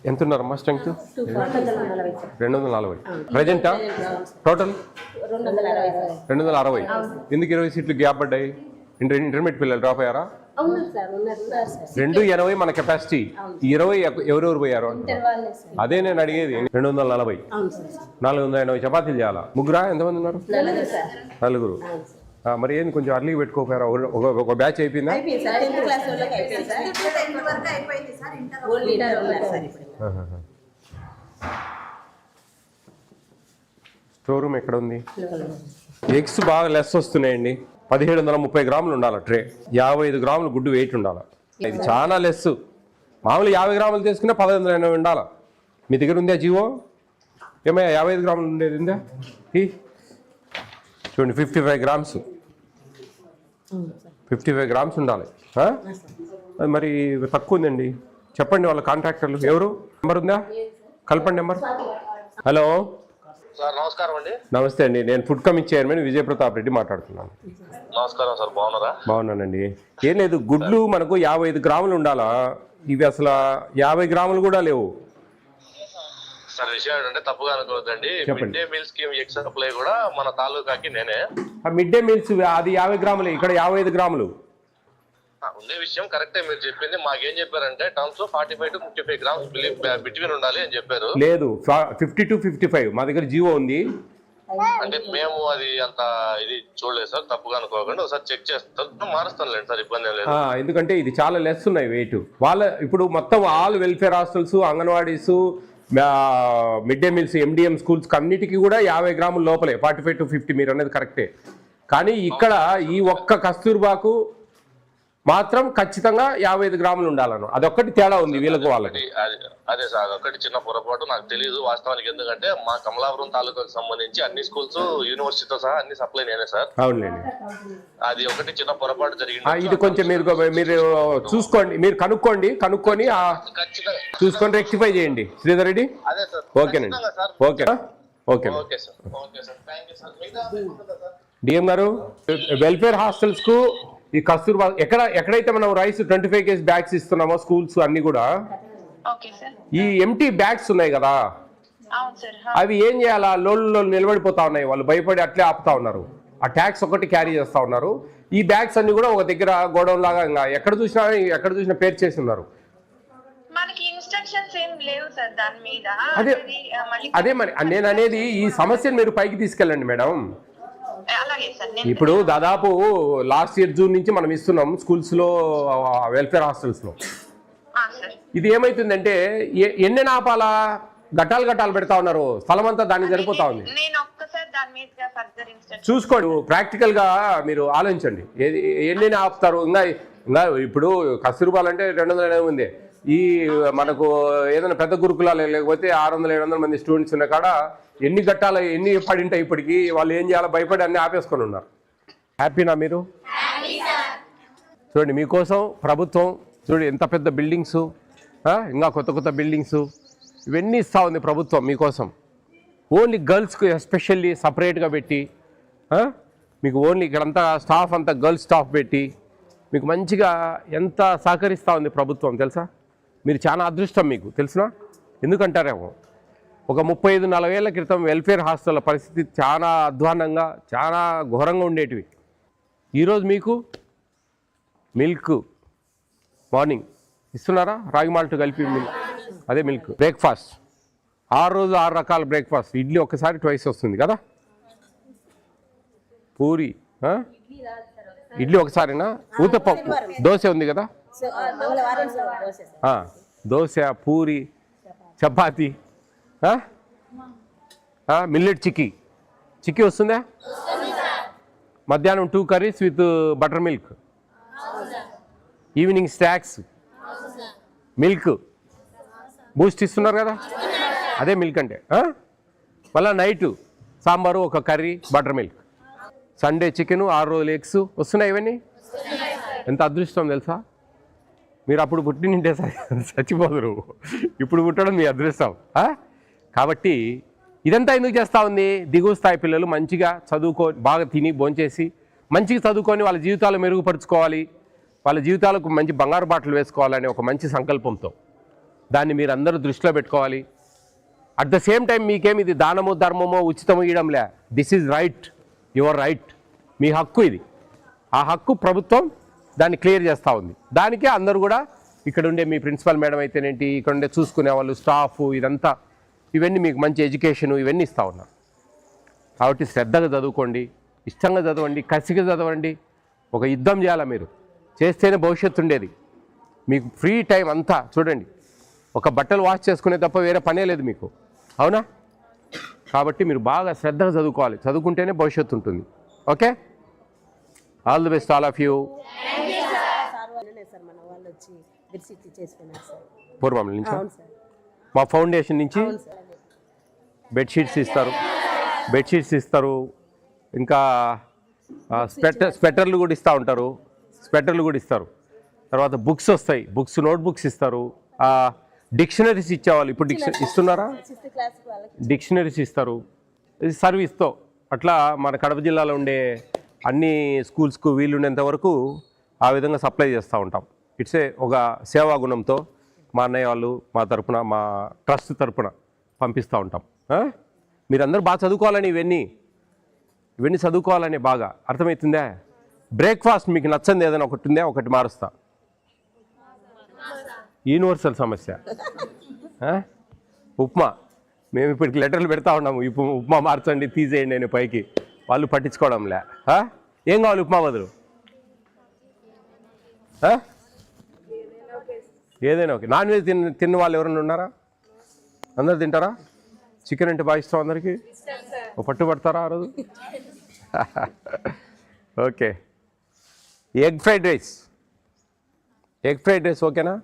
ఎంత ఉన్నారమ్మా strength? 240. ప్రజెంటా total 260. ఎందుకు 20 సీట్లు గ్యాప్ పడ్డాయి? ఇంటర్మీడియట్ పిల్లలు డ్రాప్ అయ్యారా? 280 మన కెపాసిటీ, 20 ఎవరెవరు పోయారు? అదే నేను అడిగేది. 240, 480 చపాతీలు చేయాలా? ముగ్గురా? ఎంతమంది ఉన్నారు? నలుగురు. మరి ఏంది కొంచెం అర్లీగా పెట్టుకోపోయారా? ఒక బ్యాచ్ అయిపోయిందా? స్టోర్ రూమ్ ఎక్కడ ఉంది? ఎగ్స్ బాగా లెస్ వస్తున్నాయండి. 1730 గ్రాములు ఉండాలి ట్రే. 55 గ్రాములు గుడ్డు వెయిట్ ఉండాలి. ఇది చాలా లెస్. మామూలు 50 గ్రాములు తీసుకున్నా 1580 ఉండాలి. మీ దగ్గర ఉందా జీవో? ఏమయ్యా 55 గ్రాములు ఉండేది ఉందా? చూడండి 55 గ్రామ్స్, 55 గ్రామ్స్ ఉండాలి. అది మరి తక్కువ ఉందండి. చెప్పండి వాళ్ళ కాంట్రాక్టర్లు ఎవరు? నెంబర్ ఉందా? కలపండి నెంబర్. హలో సార్, నమస్కారం అండి. నమస్తే అండి, నేను ఫుడ్ కమిటీ చైర్మన్ విజయ ప్రతాప్ రెడ్డి మాట్లాడుతున్నాను. నమస్కారం సార్, బాగున్నారా? బాగున్నానండి. ఏం లేదు, గుడ్లు మనకు 55 గ్రాములు ఉండాలా. ఇవి అసలు 50 గ్రాములు కూడా లేవు. సార్ విషయం ఏంటంటే తప్పుగా అనుకోవద్దండి. Mid day meal scheme egg supply కూడా మన తాలూకాకి నేనే. మిడ్ డే మీల్స్ అది 50 గ్రాములు, ఇక్కడ 55 గ్రాములు ఉండే విషయం కరెక్టే మీరు చెప్పింది. మాకేం చెప్పారంటే టర్మ్స్ 45 to 55 గ్రామ్స్ బిట్వీన్ ఉండాలి అని చెప్పారు. లేదు, 50 to 55 మా దగ్గర జీవో ఉంది. అంటే మేము అది అంత ఇది చూడలేదు సార్, తప్పుగా అనుకోకండి. ఒకసారి చెక్ చేస్తాం, మారుస్తానులేండి సార్, ఇబ్బంది ఏం లేదు. ఎందుకంటే ఇది చాలా లెస్ ఉన్నాయి వెయిట్. వాళ్ళ ఇప్పుడు మొత్తం all welfare hostels, anganwadis, mid day meals, MDM schools అన్నిటికీ కూడా 50 గ్రాముల లోపలే. 45 to 50 మీరు అనేది కరెక్టే. కానీ ఇక్కడ ఈ ఒక్క కస్తూర్బాకు మాత్రం ఖచ్చితంగా 55 గ్రాములు ఉండాలను. అదొక్కటి తేడా ఉంది వీళ్ళకి వాళ్ళకి. అదే సార్, అదొక్కటి చిన్న పొరపాటు. నాకు తెలియదు వాస్తవానికి, ఎందుకంటే మా కమలాపురం తాలూకాకు సంబంధించి అన్ని స్కూల్స్ యూనివర్సిటీతో సహా అన్ని సప్లై నేనే సార్. అవునులేండి, అది ఒకటి చిన్న పొరపాటు జరిగింది. ఇది కొంచెం మీరు చూసుకోండి, మీరు కనుక్కొని చూసుకొని రెక్టిఫై చేయండి. శ్రీధర్ రెడ్డి. అదే సార్. ఓకేనండి. Okay okay sir. డిఎం గారు, వెల్ఫేర్ హాస్టల్స్ కు ఈ కస్తూర్బా ఎక్కడైతే మనం రైస్ 25 kg బ్యాగ్స్ ఇస్తున్నామో స్కూల్స్ అన్ని కూడా ఈ ఎంటీ బ్యాగ్స్ ఉన్నాయి కదా, అవి ఏం చేయాలా? లోళ్ళు నిలబడిపోతా ఉన్నాయి. వాళ్ళు భయపడి అట్లే ఆపుతా ఉన్నారు. ఆ ట్యాక్స్ ఒకటి క్యారీ చేస్తా ఉన్నారు. ఈ బ్యాగ్స్ అన్ని కూడా ఒక దగ్గర గోడౌన్ లాగా ఇంకా ఎక్కడ చూసినా పేరు చేసి ఉన్నారు. అదే మరి నేను అనేది, ఈ సమస్యను మీరు పైకి తీసుకెళ్ళండి మేడం. ఇప్పుడు దాదాపు లాస్ట్ ఇయర్ జూన్ నుంచి మనం ఇస్తున్నాం స్కూల్స్ లో, వెల్ఫేర్ హాస్టల్స్ లో. ఇది ఏమైతుందంటే ఎన్ని ఆపాలా? గట్టాలు పెడతా ఉన్నారు. స్థలం అంతా దానికి సరిపోతా ఉంది. చూసుకోండి, ప్రాక్టికల్ గా మీరు ఆలోచించండి. ఎన్ని ఆపుతారు? ఇంకా ఇప్పుడు కస్తూర్బాలు అంటే 280 ఉంది. ఈ మనకు ఏదైనా పెద్ద గురుకులాలు లేకపోతే 600-700 మంది స్టూడెంట్స్ ఉన్న కాడ ఎన్ని పడింటాయి ఇప్పటికి? వాళ్ళు ఏం చేయాలో భయపడి అన్ని ఆపేసుకొని ఉన్నారు. హ్యాపీనా మీరు? చూడండి, మీకోసం ప్రభుత్వం చూడండి ఎంత పెద్ద బిల్డింగ్స్, ఇంకా కొత్త బిల్డింగ్స్ ఇవన్నీ ఇస్తూ ఉంది ప్రభుత్వం మీకోసం. ఓన్లీ గర్ల్స్కి ఎస్పెషల్లీ సపరేట్గా పెట్టి, మీకు ఓన్లీ ఇక్కడంతా స్టాఫ్ అంతా గర్ల్స్ స్టాఫ్ పెట్టి మీకు మంచిగా ఎంత సహకరిస్తూ ఉంది ప్రభుత్వం తెలుసా? మీరు చాలా అదృష్టం మీకు తెలుసునా? ఎందుకంటారేమో ఒక 35-40 ఏళ్ల క్రితం వెల్ఫేర్ హాస్టల్ల పరిస్థితి చాలా అధ్వానంగా, చాలా ఘోరంగా ఉండేటివి. ఈరోజు మీకు మిల్క్ మార్నింగ్ ఇస్తున్నారా? రాగి మాల్ట్ కలిపి మిల్క్, అదే మిల్క్. బ్రేక్ఫాస్ట్ 6 రోజులు 6 రకాల బ్రేక్ఫాస్ట్. ఇడ్లీ ఒక్కసారి ట్వైస్ వస్తుంది కదా, పూరి ఇడ్లీ ఒకసారినా, ఊతప్పం, దోశ ఉంది కదా, దోశ, పూరి, చపాతి, మిల్లెట్ చిక్కీ వస్తుందా? మధ్యాహ్నం 2 curries with butter milk, evening snacks milk, Boost ఇస్తున్నారు కదా, అదే మిల్క్ అంటే. మళ్ళీ నైటు సాంబారు, ఒక curry, butter milk, Sunday chicken, 6 రోజులు ఎగ్స్ వస్తున్నాయి. ఇవన్నీ ఎంత అదృష్టం తెలుసా? మీరు అప్పుడు పుట్టినింటే చచ్చిపోదురు, ఇప్పుడు పుట్టడం మీ అదృష్టం. కాబట్టి ఇదంతా ఎందుకు చేస్తూ ఉంది? దిగువ స్థాయి పిల్లలు మంచిగా బాగా తిని భోంచేసి మంచిగా చదువుకొని వాళ్ళ జీవితాలు మెరుగుపరుచుకోవాలి, వాళ్ళ జీవితాలకు మంచి బంగారు బాటలు వేసుకోవాలనే ఒక మంచి సంకల్పంతో దాన్ని మీరు అందరూ దృష్టిలో పెట్టుకోవాలి. అట్ ద సేమ్ టైం మీకేమి ఇది దానము ధర్మమో ఉచితము ఇవ్వడంలే. This is right, your right, మీ హక్కు ఇది. ఆ హక్కు ప్రభుత్వం దాన్ని క్లియర్ చేస్తూ ఉంది. దానికే అందరూ కూడా ఇక్కడ ఉండే మీ ప్రిన్సిపల్ మేడం అయితేనేంటి, ఇక్కడ ఉండే చూసుకునే వాళ్ళు, స్టాఫ్, ఇదంతా ఇవన్నీ మీకు మంచి ఎడ్యుకేషను ఇవన్నీ ఇస్తూ ఉన్నారు. కాబట్టి శ్రద్ధగా చదువుకోండి, ఇష్టంగా చదవండి, కసిగా చదవండి. ఒక యుద్ధం చేయాలా మీరు, చేస్తేనే భవిష్యత్తు ఉండేది. మీకు ఫ్రీ టైం అంతా చూడండి, ఒక బట్టలు వాష్ చేసుకునే తప్ప వేరే పనే లేదు మీకు, అవునా? కాబట్టి మీరు బాగా శ్రద్ధగా చదువుకోవాలి, చదువుకుంటేనే భవిష్యత్తు ఉంటుంది. Okay, all the best all of you. పూర్వం నుంచి మా ఫౌండేషన్ నుంచి బెడ్షీట్స్ ఇస్తారు, ఇంకా స్వెటర్లు కూడా ఇస్తారు. తర్వాత బుక్స్ వస్తాయి, నోట్బుక్స్ ఇస్తారు. డిక్షనరీస్ ఇచ్చేవాళ్ళు, ఇప్పుడు ఇస్తున్నారా? డిక్షనరీస్ ఇస్తారు. ఇది సర్వీస్తో అట్లా మన కడప జిల్లాలో ఉండే అన్ని స్కూల్స్కు వీలుండేంత వరకు ఆ విధంగా సప్లై చేస్తూ ఉంటాం. ఒక సేవా గుణంతో మా అన్నయ్య వాళ్ళు మా తరపున, మా ట్రస్ట్ తరపున పంపిస్తూ ఉంటాం. మీరందరూ బాగా చదువుకోవాలని, ఇవన్నీ చదువుకోవాలని బాగా అర్థమవుతుందా? బ్రేక్ఫాస్ట్ మీకు నచ్చంది ఏదైనా ఒకటి ఉందా? ఒకటి మారుస్తా. యూనివర్సల్ సమస్య ఉప్మా. మేము ఇప్పటికి లెటర్లు పెడతా ఉన్నాము, ఉప్మా మార్చండి, తీసేయండి అని పైకి. వాళ్ళు పట్టించుకోవడంలే. ఏం కావాలి ఉప్మా బదులు? ఏదైనా ఓకే. నాన్ వెజ్ తిన్న వాళ్ళు ఎవరైనా ఉన్నారా? అందరు తింటారా? చికెన్ అంటే బాగా ఇష్టం అందరికీ? పట్టుబడతారా ఆ రోజు? ఓకే. ఎగ్ ఫ్రైడ్ రైస్ ఓకేనా?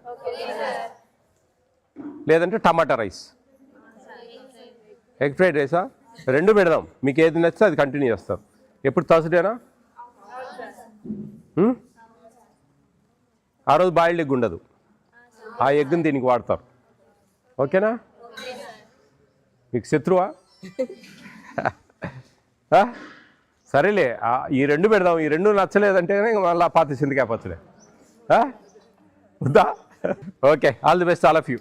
లేదంటే టమాటా రైస్. ఎగ్ ఫ్రైడ్ రైసా? రెండు పెడదాం, మీకు ఏది నచ్చితే అది కంటిన్యూ చేస్తాం. ఎప్పుడు థర్స్డేనా? ఆ రోజు బాయిల్డ్ ఎగ్ ఉండదు, ఆ ఎగ్ని దీనికి వాడతారు. ఓకేనా? మీకు శత్రువా? సరేలే, ఈ రెండు పెడదాం. ఈ రెండు నచ్చలేదంటే మళ్ళీ పాత సిందికాయ పచ్చలే వద్దా? Okay, all the best all of you.